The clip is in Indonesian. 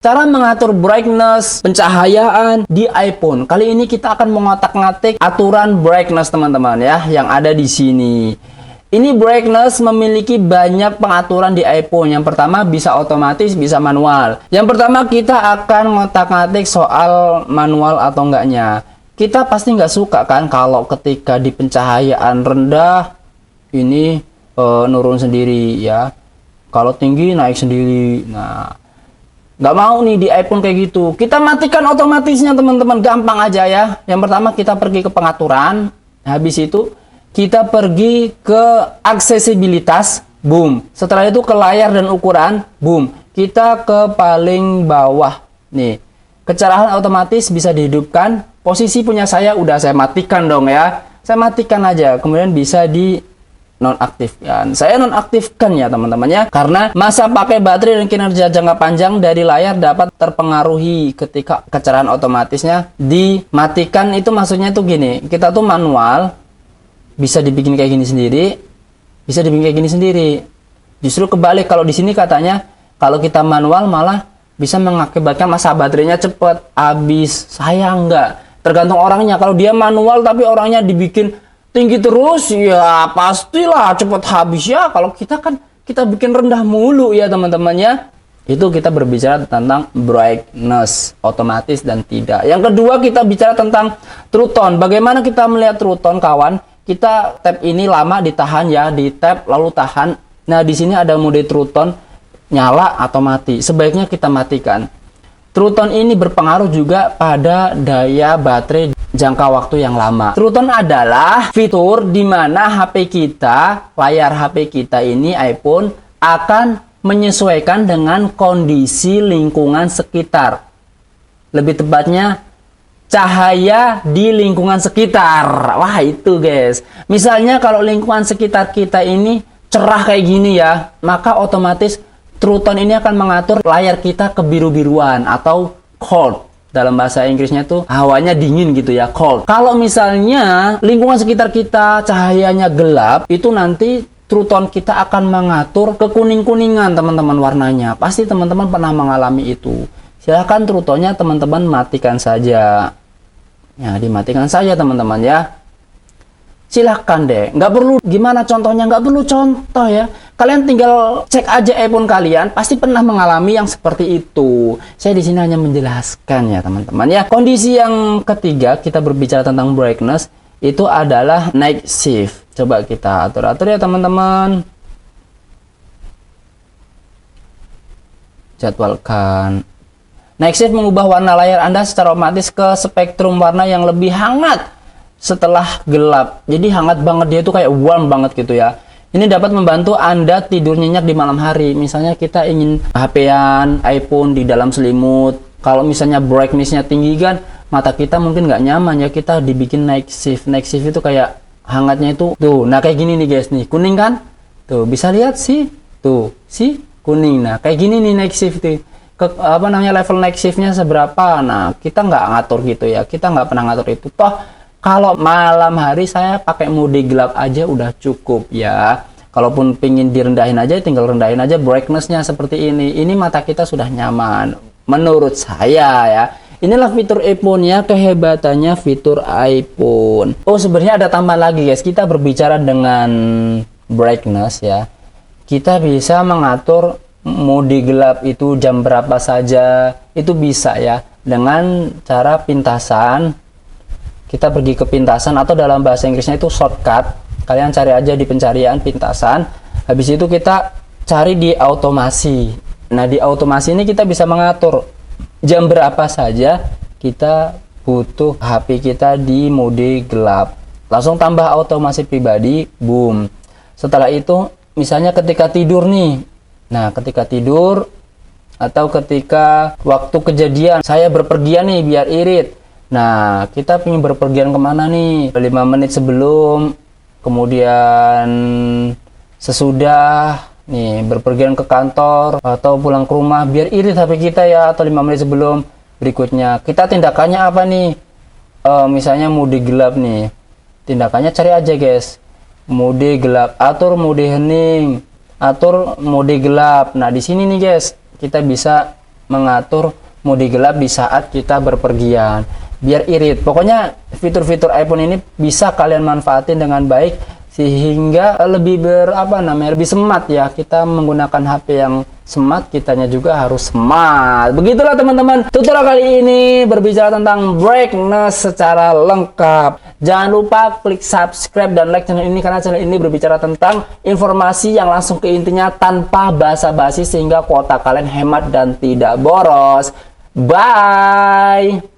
Cara mengatur brightness, pencahayaan di iPhone. Kali ini kita akan mengotak-ngatik aturan brightness teman-teman ya, yang ada di sini. Ini brightness memiliki banyak pengaturan di iPhone. Yang pertama bisa otomatis, bisa manual. Yang pertama kita akan ngotak-ngatik soal manual atau enggaknya. Kita pasti nggak suka kan kalau ketika di pencahayaan rendah ini nurun sendiri ya. Kalau tinggi naik sendiri. Nah, nggak mau nih di iPhone kayak gitu. Kita matikan otomatisnya teman-teman, gampang aja ya. Yang pertama kita pergi ke pengaturan. Habis itu kita pergi ke aksesibilitas, boom. Setelah itu ke layar dan ukuran, boom. Kita ke paling bawah nih. Kecerahan otomatis bisa dihidupkan. Posisi punya saya udah saya matikan dong ya. Saya matikan aja. Kemudian bisa di nonaktifkan. Saya nonaktifkan ya teman-teman ya, karena masa pakai baterai dan kinerja jangka panjang dari layar dapat terpengaruhi ketika kecerahan otomatisnya dimatikan. Itu maksudnya tuh gini, kita tuh manual bisa dibikin kayak gini sendiri, bisa dibikin kayak gini sendiri. Justru kebalik, kalau di sini katanya kalau kita manual malah bisa mengakibatkan masa baterainya cepat habis. Saya enggak, tergantung orangnya. Kalau dia manual tapi orangnya dibikin tinggi terus ya pastilah cepat habis ya. Kalau kita kan kita bikin rendah mulu ya teman-teman ya. Itu kita berbicara tentang brightness otomatis dan tidak. Yang kedua kita bicara tentang true tone. Bagaimana kita melihat true tone kawan? Kita tab ini lama ditahan ya, di tab lalu tahan. Nah di sini ada mode true tone, nyala atau mati. Sebaiknya kita matikan. True tone ini berpengaruh juga pada daya baterai jangka waktu yang lama. True tone adalah fitur di mana HP kita, layar HP kita ini iPhone akan menyesuaikan dengan kondisi lingkungan sekitar. Lebih tepatnya cahaya di lingkungan sekitar. Wah itu guys. Misalnya kalau lingkungan sekitar kita ini cerah kayak gini ya, maka otomatis True Tone ini akan mengatur layar kita kebiru-biruan atau cold. Dalam bahasa Inggrisnya tuh hawanya dingin gitu ya, cold. Kalau misalnya lingkungan sekitar kita cahayanya gelap, itu nanti True Tone kita akan mengatur ke kuning-kuningan teman-teman warnanya. Pasti teman-teman pernah mengalami itu. Silahkan True Tone-nya teman-teman matikan saja. Ya, dimatikan saja teman-teman ya. Silahkan deh, nggak perlu gimana contohnya, nggak perlu contoh ya. Kalian tinggal cek aja iPhone kalian, pasti pernah mengalami yang seperti itu. Saya di sini hanya menjelaskan ya teman-teman ya. Kondisi yang ketiga kita berbicara tentang brightness itu adalah night shift. Coba kita atur-atur ya teman-teman. Jadwalkan. Night shift mengubah warna layar Anda secara otomatis ke spektrum warna yang lebih hangat setelah gelap. Jadi hangat banget, dia itu kayak warm banget gitu ya. Ini dapat membantu Anda tidur nyenyak di malam hari. Misalnya kita ingin HP-an iPhone di dalam selimut. Kalau misalnya brightness-nya tinggi kan, mata kita mungkin nggak nyaman ya. Kita dibikin night shift. Night shift itu kayak hangatnya itu tuh. Nah kayak gini nih guys nih, kuning kan? Tuh bisa lihat sih. Tuh sih kuning. Nah kayak gini nih night shift tuh. Apa namanya level night shift-nya seberapa? Nah kita nggak ngatur gitu ya. Kita nggak pernah ngatur itu. Toh kalau malam hari saya pakai mode gelap aja udah cukup ya. Kalaupun pingin direndahin aja, tinggal rendahin aja brightness-nya seperti ini. Ini mata kita sudah nyaman. Menurut saya ya. Inilah fitur iPhone ya, kehebatannya fitur iPhone. Oh sebenarnya ada tambahan lagi guys. Kita berbicara dengan brightness ya. Kita bisa mengatur mode gelap itu jam berapa saja. Itu bisa ya. Dengan cara pintasan. Kita pergi ke pintasan atau dalam bahasa Inggrisnya itu shortcut. Kalian cari aja di pencarian pintasan. Habis itu kita cari di automasi. Nah di automasi ini kita bisa mengatur jam berapa saja kita butuh HP kita di mode gelap. Langsung tambah automasi pribadi, boom. Setelah itu misalnya ketika tidur nih. Nah ketika tidur atau ketika waktu kejadian saya berpergian nih biar irit. Nah, kita ingin berpergian kemana nih? 5 menit sebelum, kemudian sesudah, nih berpergian ke kantor atau pulang ke rumah, biar irit HP kita ya, atau 5 menit sebelum. Berikutnya, kita tindakannya apa nih? Misalnya mode gelap nih. Tindakannya cari aja guys. Mode gelap, atur mode hening, atur mode gelap. Nah, di sini nih guys, kita bisa mengatur mode gelap di saat kita berpergian biar irit. Pokoknya fitur-fitur iPhone ini bisa kalian manfaatin dengan baik sehingga lebih lebih smart ya. Kita menggunakan HP yang smart, kitanya juga harus smart. Begitulah teman-teman, tutorial kali ini berbicara tentang brightness secara lengkap. Jangan lupa klik subscribe dan like channel ini, karena channel ini berbicara tentang informasi yang langsung ke intinya tanpa basa-basi, sehingga kuota kalian hemat dan tidak boros. Bye.